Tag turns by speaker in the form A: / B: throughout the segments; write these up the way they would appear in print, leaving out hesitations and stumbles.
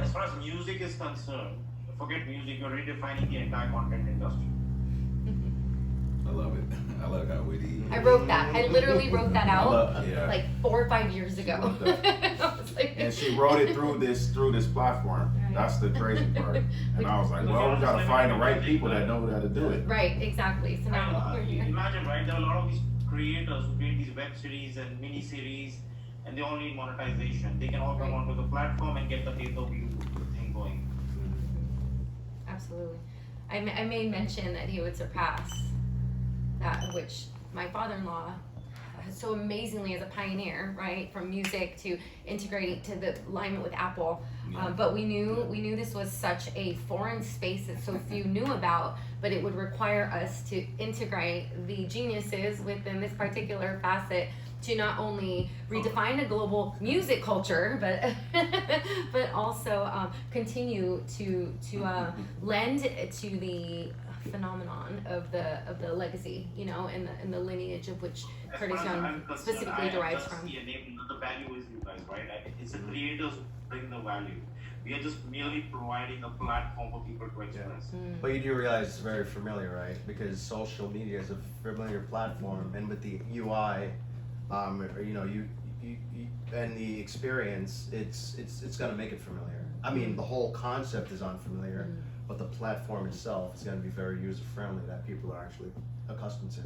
A: as far as music is concerned, forget music, you're redefining the entire content industry.
B: I love it. I love how witty.
C: I wrote that. I literally wrote that out
B: Yeah.
C: like 4 or 5 years
B: She
C: ago.
B: wrote that.
C: I was like,
B: And she wrote it through this platform.
C: Right.
B: That's the crazy part. And I was like, well, we gotta find the right people that know how to do it.
C: Right, exactly. So now we're here.
A: Imagine, right? There are a lot of these creators who create these web series and mini series, and they all need monetization. They can all come onto the platform and get the pay-per-view thing going.
C: Absolutely. I made mention that he would surpass that which my father-in-law so amazingly as a pioneer, right, from music to integrating to the alignment with Apple. But we knew this was such a foreign space that so few knew about, but it would require us to integrate the geniuses within this particular facet to not only redefine a global music culture, but also continue to lend to the phenomenon of the legacy, you know, and the lineage of which Curtis Young specifically derives from.
A: The value is you guys, right? It's the creators who bring the value. We are just merely providing a platform for people to express.
D: But you do realize it's very familiar, right? Because social media is a familiar platform, and with the UI, you know, you and the experience, it's gonna make it familiar. I mean, the whole concept is unfamiliar, but the platform itself is gonna be very user friendly that people are actually accustomed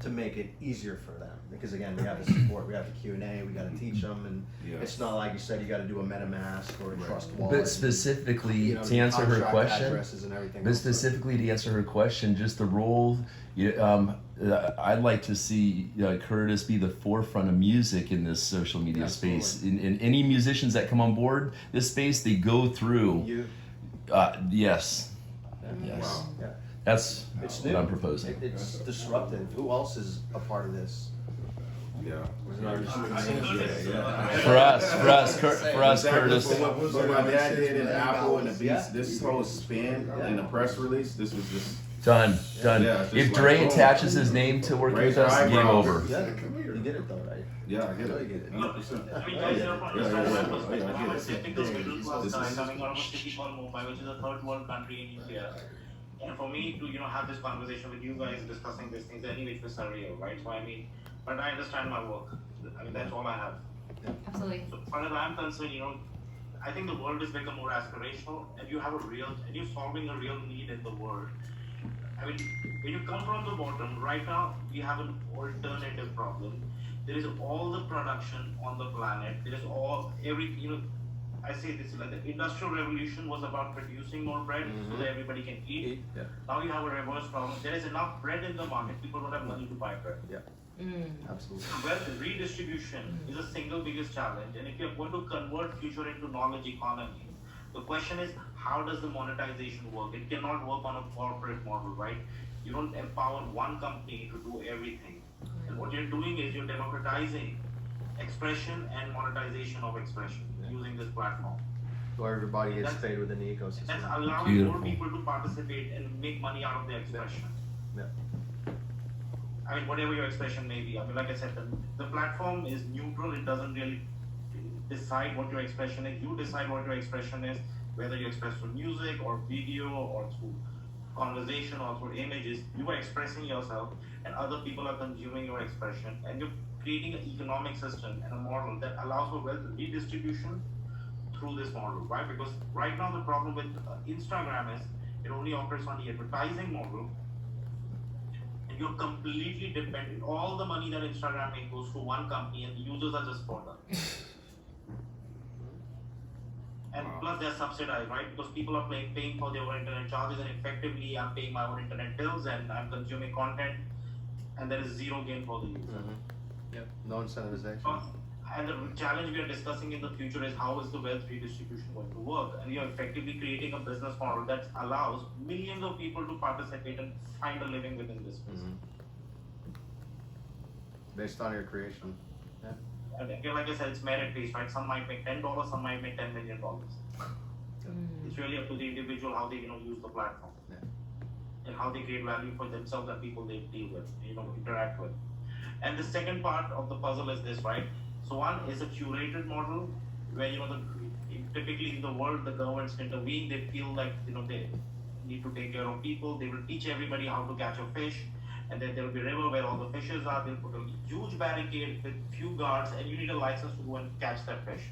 D: to make it easier for them. Because again, we have the support, we have the Q&A, we gotta teach them, and it's not like you said you gotta do a MetaMask or a Trust Wallet.
E: But specifically
D: you know,
E: to answer her
D: contract
E: question,
D: addresses and everything
E: but
D: else.
E: specifically to answer her question, just the role. I'd like to see Curtis be the forefront of music in this social media space. In any musicians that come on board this space, they go through. Yes. Yes.
D: Wow. Yeah.
E: That's
D: It's
E: what
D: new.
E: I'm proposing.
D: It's disruptive. Who else is a part of this?
B: Yeah.
E: For us, Curtis.
B: What my dad did in Apple and the Beats, this whole spin in the press release, this was just
E: Done.
B: Yeah, it's just
E: If
B: like,
E: Dre
B: boom.
E: attaches his name to working
B: Raise
E: with us,
B: your
E: game
B: eyebrows.
E: over.
D: Yeah, you get it though, right?
B: yeah, I get
D: You
B: it.
D: get it.
B: 100%.
A: I mean, guys, from Instagram perspective, I'm a
B: This
A: typical middle class
B: is-
A: guy coming out of a city called Mumbai, which is a third world country in India. And for me to, have this conversation with you guys discussing these things anyway, it's surreal, right? So I mean, but I understand my work. I mean, that's all I have.
C: Absolutely.
A: So as far as I'm concerned, I think the world has become more aspirational, and you're solving a real need in the world. I mean, when you come from the bottom, right now we have an alternative problem. There is all the production on the planet. There is I say this, like the industrial revolution was about producing more bread so that everybody can eat.
D: Yeah.
A: Now you have a reverse problem. There is enough bread in the market. People don't have money to buy bread.
D: Yeah. Absolutely.
A: Wealth redistribution is the single biggest challenge. And if you're going to convert future into knowledge economy, the question is, how does the monetization work? It cannot work on a corporate model, right? You don't empower one company to do everything. And what you're doing is you're democratizing expression and monetization of expression using this platform.
D: So everybody gets paid within the ecosystem.
A: That's allowing more people to participate and make money out of their expression.
D: Yeah.
A: I mean, whatever your expression may be. I mean, like I said, the platform is neutral. It doesn't really decide what your expression is. You decide what your expression is, whether you express through music or video or through conversation or through images. You are expressing yourself and other people are consuming your expression, and you're creating an economic system and a model that allows for wealth redistribution through this model, right? Because right now the problem with Instagram is it only operates on the advertising model, and you're completely dependent. All the money that Instagram makes goes to one company, and the users are just products. And plus they're subsidized, right? Because people are paying for their own internet charges, and effectively I'm paying my own internet bills and I'm consuming content, and there is zero gain for the user.
D: Yep. No incentivization.
A: And the challenge we are discussing in the future is how is the wealth redistribution going to work? And we are effectively creating a business model that allows millions of people to participate and find a living within this business.
D: Based on your creation. Yeah.
A: And again, like I said, it's merit-based, right? Some might make $10, some might make $10 million. It's really up to the individual how they use the platform.
D: Yeah.
A: And how they create value for themselves and people they deal with, interact with. And the second part of the puzzle is this, right? So one is a curated model where typically in the world, the governments intervene. They feel like they need to take care of people. They will teach everybody how to catch a fish, and then there will be a river where all the fishes are. They'll put a huge barricade with few guards, and you need a license to go and catch that fish.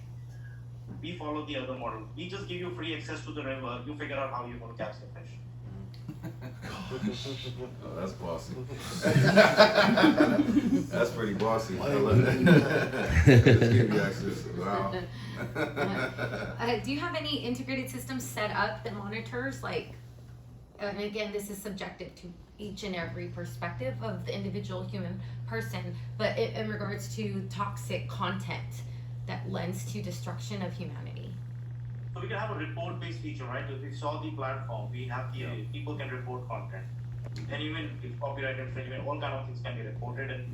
A: We follow the other model. We just give you free access to the river. You figure out how you're going to catch the fish.
B: Oh, that's bossy. That's pretty bossy. I love that. Let's give you access. Wow.
C: Do you have any integrated systems set up that monitors, like, and again, this is subjective to each and every perspective of the individual human person, but in regards to toxic content that lends to destruction of humanity?
A: So we can have a report-based feature, right? If we saw the platform, we have the people can report content, and even if copyright infringement, all kind of things can be reported. And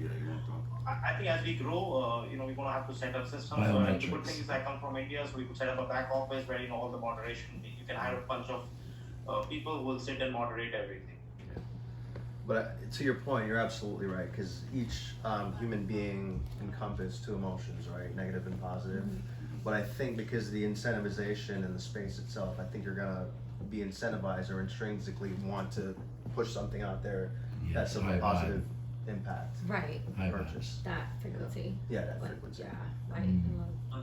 A: I think as we grow, we're gonna have to set up systems. So the good thing is I come from India, so we could set up a back office where all the moderation. You can hire a bunch of people who will sit and moderate everything.
D: But to your point, you're absolutely right, because each human being encompasses two emotions, right? Negative and positive. But I think because of the incentivization in the space itself, I think you're gonna be incentivized or intrinsically want to push something out there that's of a positive impact.
C: Right.
D: Purchase.
C: That frequency.
D: Yeah, that frequency.
C: Yeah, right.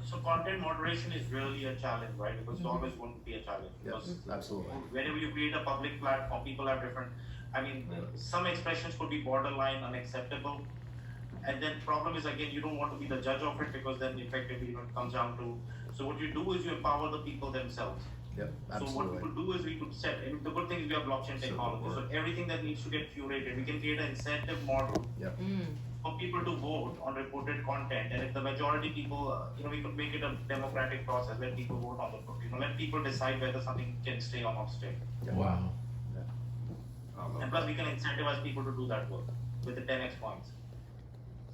A: So content moderation is really a challenge, right? Because it's always going to be a challenge. Because
D: absolutely.
A: Whenever you create a public platform, people have different. Some expressions could be borderline unacceptable. And then problem is, again, you don't want to be the judge of it, because then effectively it comes down to, so what you do is you empower the people themselves.
D: Yep, absolutely.
A: So what we could do is we could set, and the good thing is we have blockchain technology, so everything that needs to get curated, we can create an incentive model for people to vote on reported content. And if the majority people, we could make it a democratic process, let people vote on the, let people decide whether something can stay or not stay.
E: Wow.
A: And plus we can incentivize people to do that work with the 10x points.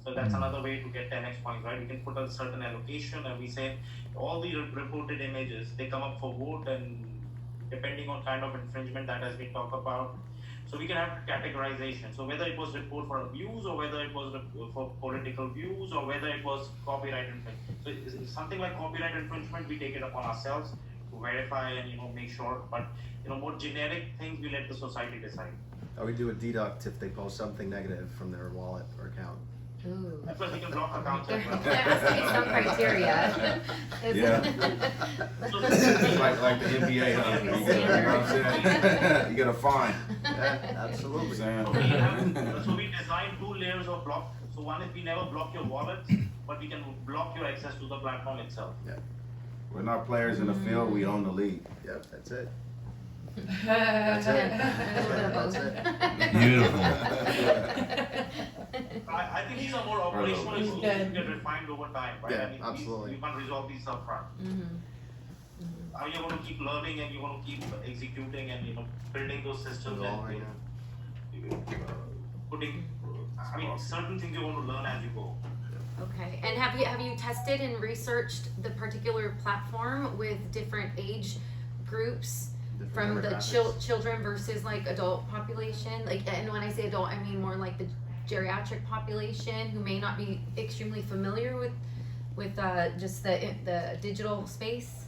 A: So that's another way to get 10x points, right? We can put a certain allocation, and we say all the reported images, they come up for vote, and depending on kind of infringement that has been talked about. So we can have categorization. So whether it was report for abuse, or whether it was for political views, or whether it was copyright infringement. So it's something like copyright infringement, we take it upon ourselves to verify and make sure. But more generic things, we let the society decide.
D: Or we do a deduct if they post something negative from their wallet or account.
C: Ooh.
A: Of course, we can block accounts as well.
C: There has to be some criteria.
B: like the NBA, huh? You know what I'm saying? You get a fine.
D: Absolutely.
A: So we designed 2 layers of block. So one is we never block your wallet, but we can block your access to the platform itself.
D: Yeah.
B: We're not players in the field, we own the league.
D: Yep, that's it.
C: That's
D: it.
E: Beautiful.
A: I think these are more operational issues that get refined over time, right?
D: Yeah, absolutely.
A: You can't resolve these upfront. You're going to keep learning, and you're going to keep executing, and building those systems, and putting. Certain things you're going to learn as you go.
C: Okay, and have you tested and researched the particular platform with different age groups? From the children versus like adult population, like, and when I say adult, I mean more like the geriatric population who may not be extremely familiar with just the digital space.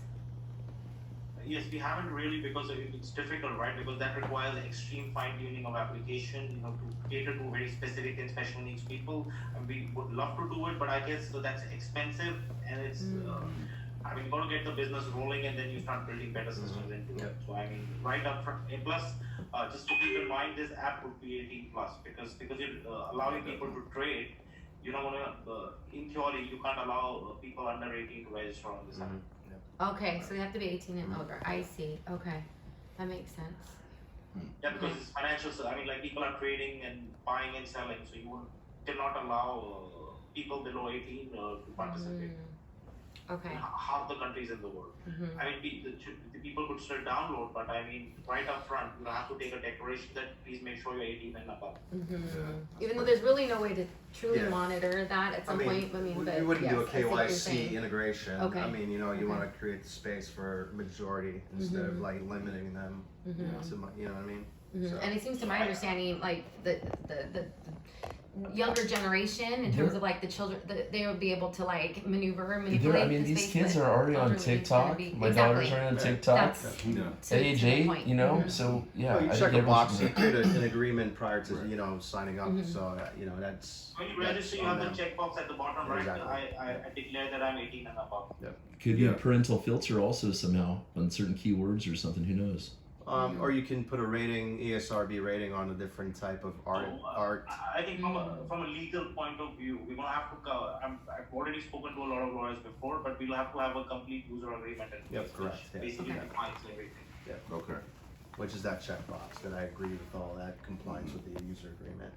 A: Yes, we haven't really, because it's difficult, right? Because that requires extreme fine-tuning of application, to cater to very specific and special needs people. And we would love to do it, but I guess that's expensive, and it's. You've got to get the business rolling, and then you start building better systems into it. So right up front, and plus, just to keep in mind, this app would be 18 plus, because you're allowing people to trade. You don't want to, in theory, you can't allow people under 18 to register on this app.
C: Okay, so they have to be 18 and older. I see. Okay, that makes sense.
A: Yeah, because it's financial. Like people are trading and buying and selling, so you cannot allow people below 18 to participate.
C: Okay.
A: Half the countries in the world. The people could still download, but right up front, you have to take a declaration that please make sure you're 18 and above.
C: Even though there's really no way to truly monitor that at some point. But
D: you wouldn't do a KYC integration.
C: Okay.
D: You want to create the space for majority instead of like limiting them. You know what I mean?
C: And it seems to my understanding, like the younger generation in terms
E: They're-
C: of like the children, they would be able to like maneuver and
E: They're-
C: manipulate.
E: I mean,
C: the
E: these
C: space,
E: kids
C: but
E: are already on
C: elderly is gonna
E: TikTok.
C: be-
E: My
C: exactly.
E: daughter's already on TikTok.
C: That's
B: Yeah.
C: to
E: Age
C: the
E: 8,
C: point.
E: you know.
C: Mhm.
E: So yeah,
D: Well, you
E: I
D: check
E: think
D: a box, you
E: everyone's-
D: create an agreement prior to
B: Right.
D: you know signing up.
C: Mhm.
D: So you know that's.
A: When you
D: that's
A: register, you
D: on
A: have the
D: them.
A: checkbox at the bottom right.
D: Exactly.
A: I declare that I'm 18 and above.
E: Could be a
B: Yeah.
E: parental filter also somehow on certain keywords or something. Who knows?
D: Or you can put a rating, ESRB rating on a different type of art.
A: I think from a legal point of view, we're gonna have to. I've already spoken to a lot of lawyers before, but we'll have to have a complete user agreement. In
D: Yep,
A: place,
D: correct,
A: which
D: yeah.
A: Basically
C: Okay.
A: defines everything.
B: Okay.
D: Which is that checkbox that I agree with all that compliance with the user agreement.